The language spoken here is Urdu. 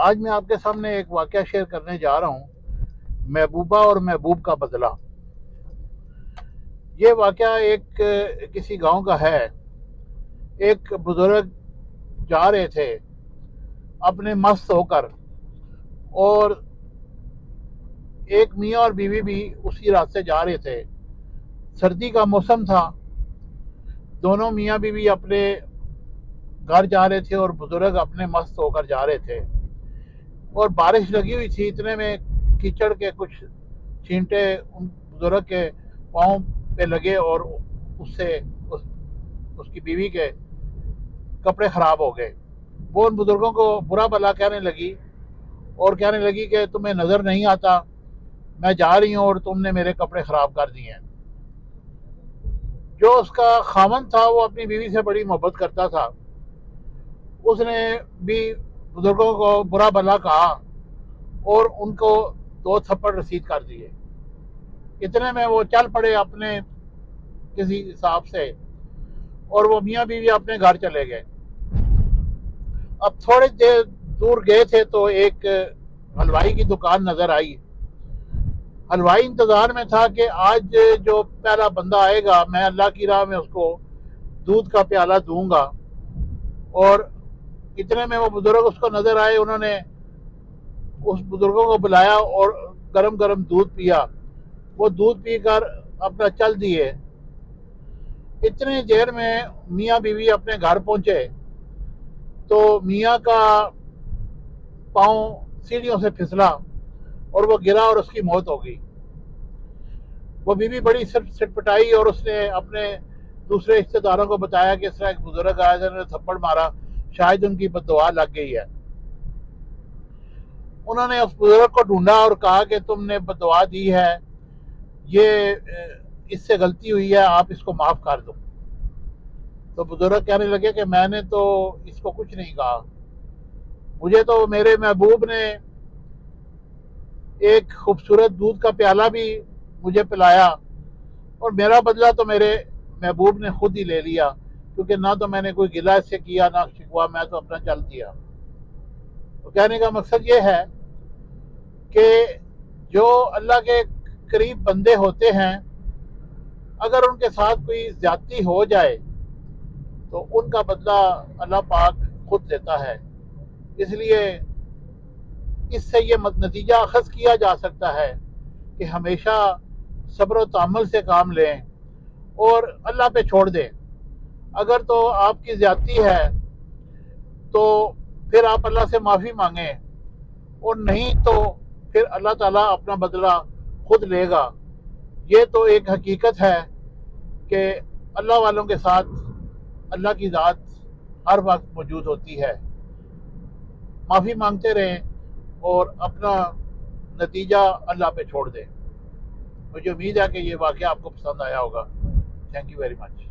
آج میں آپ کے سامنے ایک واقعہ شیئر کرنے جا رہا ہوں، محبوبہ اور محبوب کا بدلہ۔ یہ واقعہ ایک کسی گاؤں کا ہے۔ ایک بزرگ جا رہے تھے اپنے مست ہو کر، اور ایک میاں اور بیوی بھی اسی راستے جا رہے تھے۔ سردی کا موسم تھا، دونوں میاں بیوی اپنے گھر جا رہے تھے اور بزرگ اپنے مست ہو کر جا رہے تھے، اور بارش لگی ہوئی تھی۔ اتنے میں کیچڑ کے کچھ چھینٹے ان بزرگ کے پاؤں پہ لگے، اور اس سے اس کی بیوی کے کپڑے خراب ہو گئے۔ وہ ان بزرگوں کو برا بھلا کہنے لگی، اور کہنے لگی کہ تمہیں نظر نہیں آتا، میں جا رہی ہوں اور تم نے میرے کپڑے خراب کر دیے ہیں۔ جو اس کا خاوند تھا وہ اپنی بیوی سے بڑی محبت کرتا تھا، اس نے بھی بزرگوں کو برا بھلا کہا اور ان کو 2 تھپڑ رسید کر دیے۔ اتنے میں وہ چل پڑے اپنے کسی حساب سے، اور وہ میاں بیوی اپنے گھر چلے گئے۔ اب تھوڑی دیر دور گئے تھے تو ایک حلوائی کی دکان نظر آئی۔ حلوائی انتظار میں تھا کہ آج جو پہلا بندہ آئے گا میں اللہ کی راہ میں اس کو دودھ کا پیالہ دوں گا۔ اور اتنے میں وہ بزرگ اس کو نظر آئے، انہوں نے اس بزرگوں کو بلایا اور گرم گرم دودھ پیا۔ وہ دودھ پی کر اپنا چل دیے۔ اتنی دیر میں میاں بیوی اپنے گھر پہنچے تو میاں کا پاؤں سیڑھیوں سے پھسلا اور وہ گرا اور اس کی موت ہو گئی۔ وہ بیوی بڑی سٹ پٹائی، اور اس نے اپنے دوسرے رشتے داروں کو بتایا کہ اس طرح ایک بزرگ آیا جنہوں نے تھپڑ مارا، شاید ان کی بد دعا لگ گئی ہے۔ انہوں نے اس بزرگ کو ڈھونڈا اور کہا کہ تم نے بد دعا دی ہے، یہ اس سے غلطی ہوئی ہے، آپ اس کو معاف کر دو۔ تو بزرگ کہنے لگے کہ میں نے تو اس کو کچھ نہیں کہا، مجھے تو میرے محبوب نے ایک خوبصورت دودھ کا پیالہ بھی مجھے پلایا، اور میرا بدلہ تو میرے محبوب نے خود ہی لے لیا، کیونکہ نہ تو میں نے کوئی گلہ اس سے کیا نہ شکوا، میں تو اپنا چل دیا۔ تو کہنے کا مقصد یہ ہے کہ جو اللہ کے قریب بندے ہوتے ہیں، اگر ان کے ساتھ کوئی زیادتی ہو جائے تو ان کا بدلہ اللہ پاک خود لیتا ہے۔ اس لیے اس سے یہ نتیجہ اخذ کیا جا سکتا ہے کہ ہمیشہ صبر و تحمل سے کام لیں اور اللہ پہ چھوڑ دیں۔ اگر تو آپ کی زیادتی ہے تو پھر آپ اللہ سے معافی مانگیں، اور نہیں تو پھر اللہ تعالیٰ اپنا بدلہ خود لے گا۔ یہ تو ایک حقیقت ہے کہ اللہ والوں کے ساتھ اللہ کی ذات ہر وقت موجود ہوتی ہے۔ معافی مانگتے رہیں اور اپنا نتیجہ اللہ پہ چھوڑ دیں۔ مجھے امید ہے کہ یہ واقعہ آپ کو پسند آیا ہوگا۔ Thank you very much.